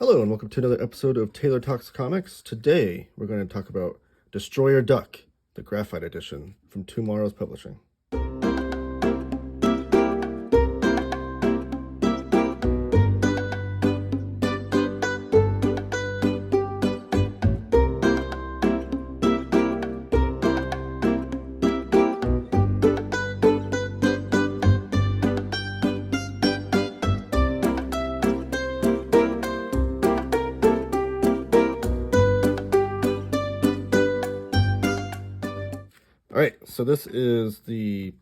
Hello and welcome to another episode of Taylor Talks Comics. Today we're going to talk about Destroyer Duck, the Graphite Edition from TwoMorrows Publishing. Alright, so this is that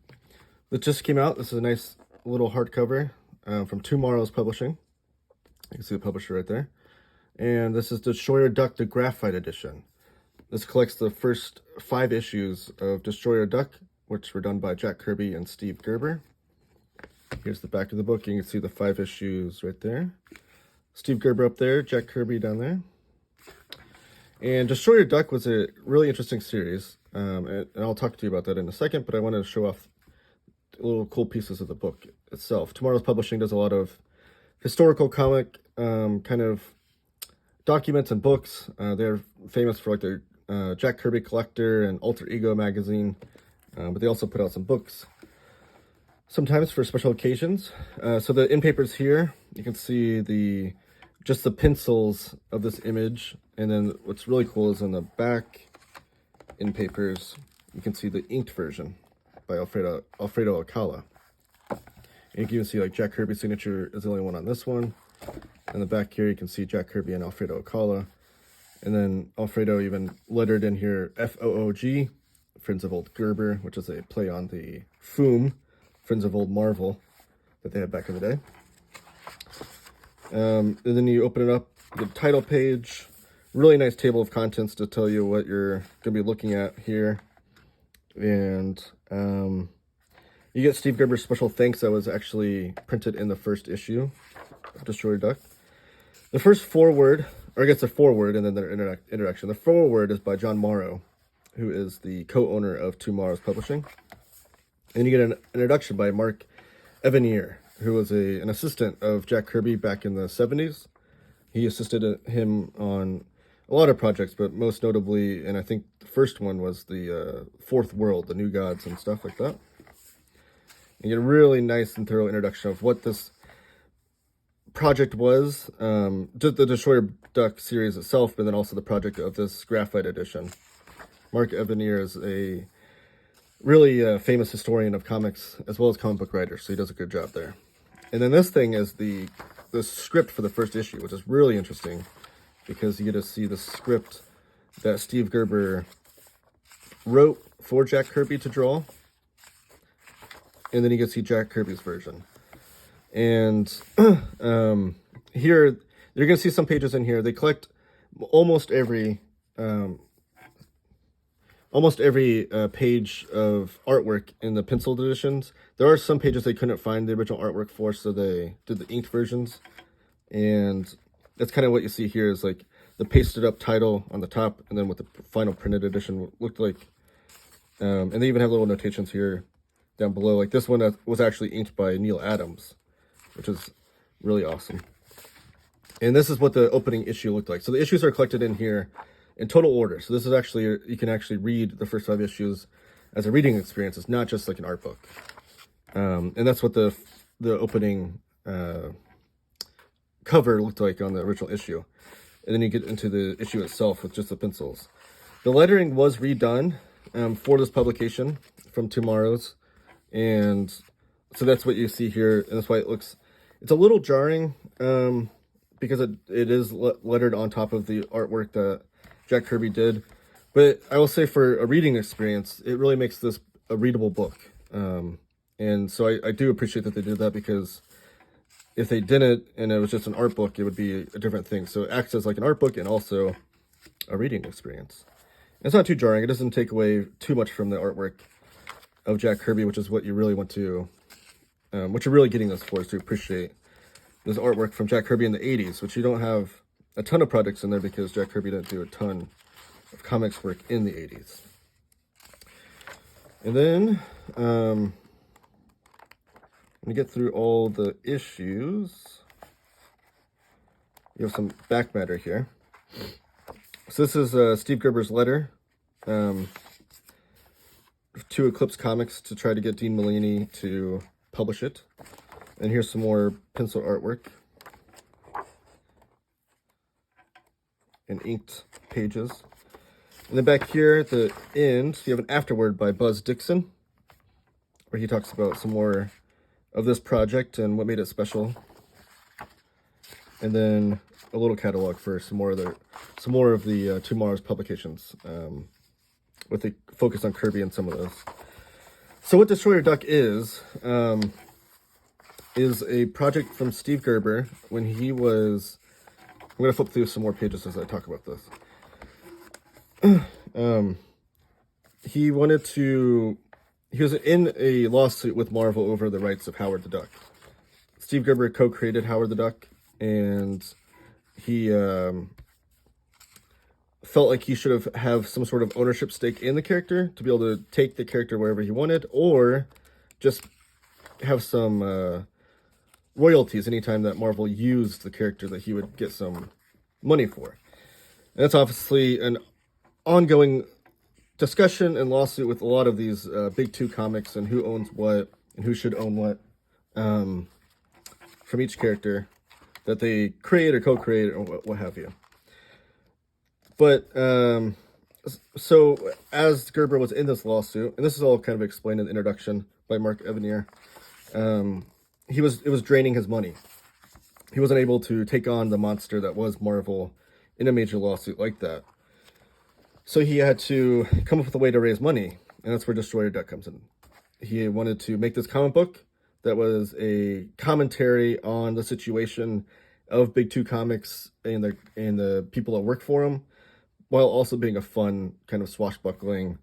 just came out. This is a nice little hardcover from TwoMorrows Publishing. You can see the publisher right there. And this is Destroyer Duck, the Graphite Edition. This collects the first 5 issues of Destroyer Duck, which were done by Jack Kirby and Steve Gerber. Here's the back of the book. You can see the 5 issues right there. Steve Gerber up there, Jack Kirby down there. And Destroyer Duck was a really interesting series. And I'll talk to you about that in a second, but I wanted to show off little cool pieces of the book itself. TwoMorrows Publishing does a lot of historical comic kind of documents and books. They're famous for like their Jack Kirby Collector and Alter Ego magazine, but they also put out some books sometimes for special occasions. So the in papers here, you can see just the pencils of this image, and then what's really cool is in the back in papers, you can see the inked version by Alfredo Alcala. And you can even see like Jack Kirby's signature is the only one on this one. In the back here, you can see Jack Kirby and Alfredo Alcala. And then Alfredo even lettered in here FOOG, Friends of Old Gerber, which is a play on the FOOM, Friends of Old Marvel, that they had back in the day. And then you open it up, the title page. Really nice table of contents to tell you what you're going to be looking at here. And you get Steve Gerber's special thanks that was actually printed in the first issue of Destroyer Duck. The first foreword, or I guess the foreword and then their introduction. The foreword is by John Morrow, who is the co-owner of TwoMorrows Publishing. And you get an introduction by Mark Evanier, who was an assistant of Jack Kirby back in the 70s. He assisted him on a lot of projects, but most notably, and I think the first one was the Fourth World, the New Gods and stuff like that. You get a really nice and thorough introduction of what this project was, just the Destroyer Duck series itself, but then also the project of this Graphite Edition. Mark Evanier is a really famous historian of comics as well as comic book writer, so he does a good job there. And then this thing is the script for the first issue, which is really interesting because you get to see the script that Steve Gerber wrote for Jack Kirby to draw. And then you get to see Jack Kirby's version. And here, you're going to see some pages in here. They collect almost every page of artwork in the penciled editions. There are some pages they couldn't find the original artwork for, so they did the inked versions. And that's kind of what you see here is like the pasted up title on the top, and then what the final printed edition looked like. And they even have little notations here down below. Like this one that was actually inked by Neil Adams, which is really awesome. And this is what the opening issue looked like. So the issues are collected in here in total order. So this is actually, you can actually read the first 5 issues as a reading experience. It's not just like an art book. And that's what the opening cover looked like on the original issue. And then you get into the issue itself with just the pencils. The lettering was redone for this publication from TwoMorrows. And so that's what you see here. And that's why it's a little jarring because it is lettered on top of the artwork that Jack Kirby did. But I will say for a reading experience, it really makes this a readable book. And so I do appreciate that they did that, because if they didn't and it was just an art book, it would be a different thing. So it acts as like an art book and also a reading experience. And it's not too jarring. It doesn't take away too much from the artwork of Jack Kirby, which is what you really want to, what you're really getting this for, is to appreciate this artwork from Jack Kirby in the 80s, which you don't have a ton of projects in there because Jack Kirby didn't do a ton of comics work in the 80s. And then when you get through all the issues, You have some back matter here. So this is Steve Gerber's letter to Eclipse Comics to try to get Dean Malini to publish it. And here's some more pencil artwork and inked pages. And then back here at the end, you have an afterword by Buzz Dixon, where he talks about some more of this project and what made it special. And then a little catalog for some more of the TwoMorrows publications, with a focus on Kirby and some of those. So what Destroyer Duck is a project from Steve Gerber when he was. I'm going to flip through some more pages as I talk about this. He was in a lawsuit with Marvel over the rights of Howard the Duck. Steve Gerber co-created Howard the Duck, and he felt like he should have some sort of ownership stake in the character to be able to take the character wherever he wanted, or just have some royalties anytime that Marvel used the character, that he would get some money for. And that's obviously an ongoing discussion and lawsuit with a lot of these big two comics, and who owns what and who should own what from each character that they create or co-create or what have you. But so as Gerber was in this lawsuit, and this is all kind of explained in the introduction by Mark Evanier, it was draining his money. He wasn't able to take on the monster that was Marvel in a major lawsuit like that. So he had to come up with a way to raise money, and that's where Destroyer Duck comes in. He wanted to make this comic book that was a commentary on the situation of Big Two Comics and the people that work for them, while also being a fun kind of swashbuckling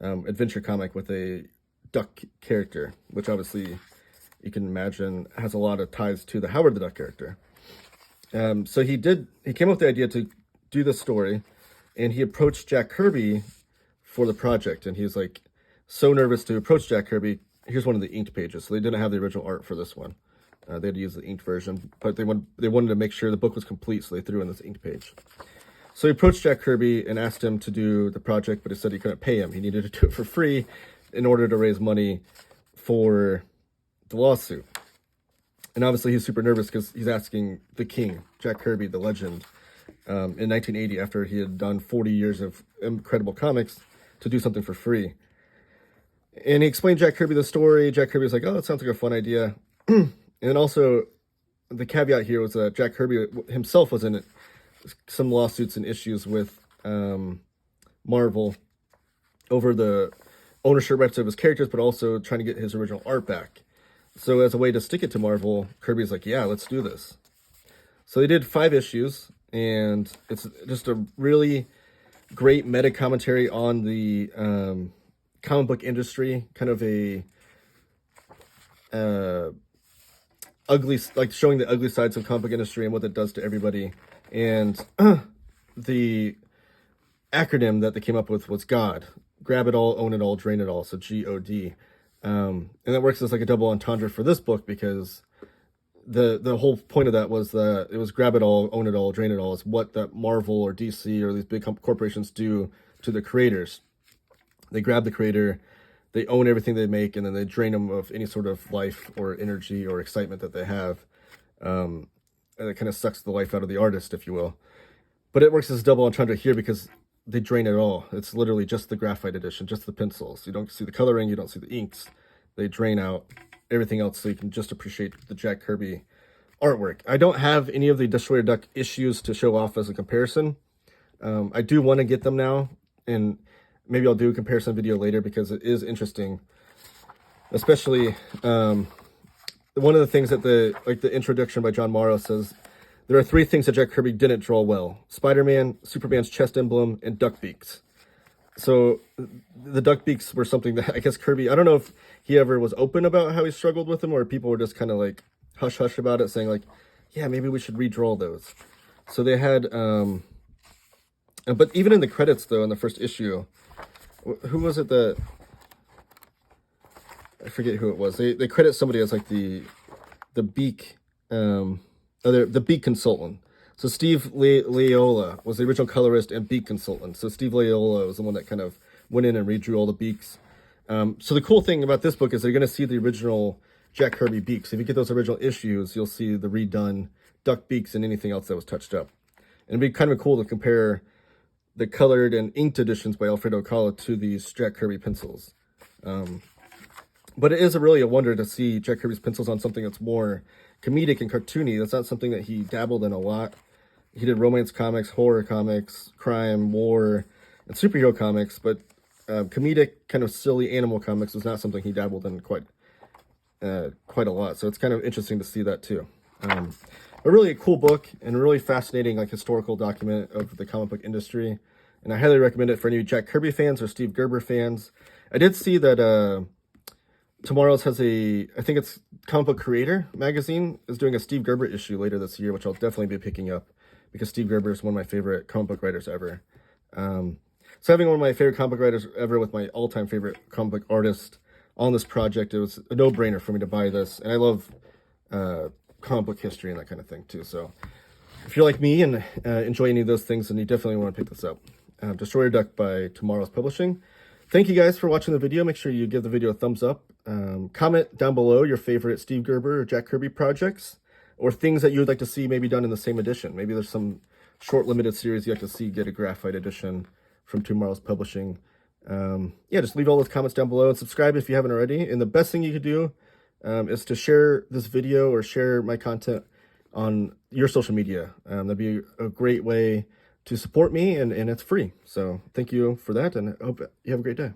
adventure comic with a duck character, which obviously you can imagine has a lot of ties to the Howard the Duck character. So he came up with the idea to do this story, and he approached Jack Kirby for the project, and he was like so nervous to approach Jack Kirby. Here's one of the inked pages. So they didn't have the original art for this one. They had to use the inked version, but they wanted to make sure the book was complete, so they threw in this inked page. So he approached Jack Kirby and asked him to do the project, but he said he couldn't pay him. He needed to do it for free in order to raise money for the lawsuit. And obviously he's super nervous because he's asking the king, Jack Kirby, the legend, in 1980, after he had done 40 years of incredible comics, to do something for free. And he explained Jack Kirby the story. Jack Kirby was like, oh, that sounds like a fun idea. And also, the caveat here was that Jack Kirby himself was in some lawsuits and issues with Marvel over the ownership rights of his characters, but also trying to get his original art back. So as a way to stick it to Marvel, Kirby's like, yeah, let's do this. So they did 5 issues, and it's just a really great meta commentary on the comic book industry, kind of a ugly, like showing the ugly sides of comic book industry and what it does to everybody. And the acronym that they came up with was GOD. Grab it all, own it all, drain it all. So GOD. And that works as like a double entendre for this book, because the whole point of that was that it was grab it all, own it all, drain it all, is what that Marvel or DC or these big corporations do to the creators. They grab the creator, they own everything they make, and then they drain them of any sort of life or energy or excitement that they have. And it kind of sucks the life out of the artist, if you will. But it works as a double entendre here because they drain it all. It's literally just the graphite edition, just the pencils. You don't see the coloring, you don't see the inks. They drain out everything else so you can just appreciate the Jack Kirby artwork. I don't have any of the Destroyer Duck issues to show off as a comparison. I do want to get them now, and maybe I'll do a comparison video later because it is interesting. Especially one of the things that the introduction by John Morrow says, there are 3 things that Jack Kirby didn't draw well: Spider-Man, Superman's chest emblem, and duck beaks. So the duck beaks were something that I guess Kirby, I don't know if he ever was open about how he struggled with them, or people were just kind of like hush-hush about it, saying like, yeah, maybe we should redraw those. So they had, but even in the credits though, in the first issue, who was it that, I forget who it was. They credit somebody as like the beak, the beak consultant. So Steve Laiola was the original colorist and beak consultant. So Steve Laiola was the one that kind of went in and redrew all the beaks. So the cool thing about this book is they're going to see the original Jack Kirby beaks. If you get those original issues, you'll see the redone duck beaks and anything else that was touched up. And it'd be kind of cool to compare the colored and inked editions by Alfredo Calla to these Jack Kirby pencils. But it is really a wonder to see Jack Kirby's pencils on something that's more comedic and cartoony. That's not something that he dabbled in a lot. He did romance comics, horror comics, crime, war, and superhero comics, but comedic, kind of silly animal comics was not something he dabbled in quite a lot. So it's kind of interesting to see that too. A really cool book and a really fascinating like historical document of the comic book industry. And I highly recommend it for any Jack Kirby fans or Steve Gerber fans. I did see that TwoMorrows has I think it's Comic Book Creator magazine is doing a Steve Gerber issue later this year, which I'll definitely be picking up because Steve Gerber is one of my favorite comic book writers ever. So having one of my favorite comic book writers ever with my all-time favorite comic book artist on this project, it was a no-brainer for me to buy this. And I love comic book history and that kind of thing too. So if you're like me and enjoy any of those things, then you definitely want to pick this up. Destroyer Duck by TwoMorrows Publishing. Thank you guys for watching the video. Make sure you give the video a thumbs up. Comment down below your favorite Steve Gerber or Jack Kirby projects or things that you would like to see maybe done in the same edition. Maybe there's some short limited series you'd like to see get a graphite edition from TwoMorrows Publishing. Yeah, just leave all those comments down below and subscribe if you haven't already. And the best thing you could do is to share this video or share my content on your social media. That'd be a great way to support me, and it's free. So thank you for that, and I hope you have a great day.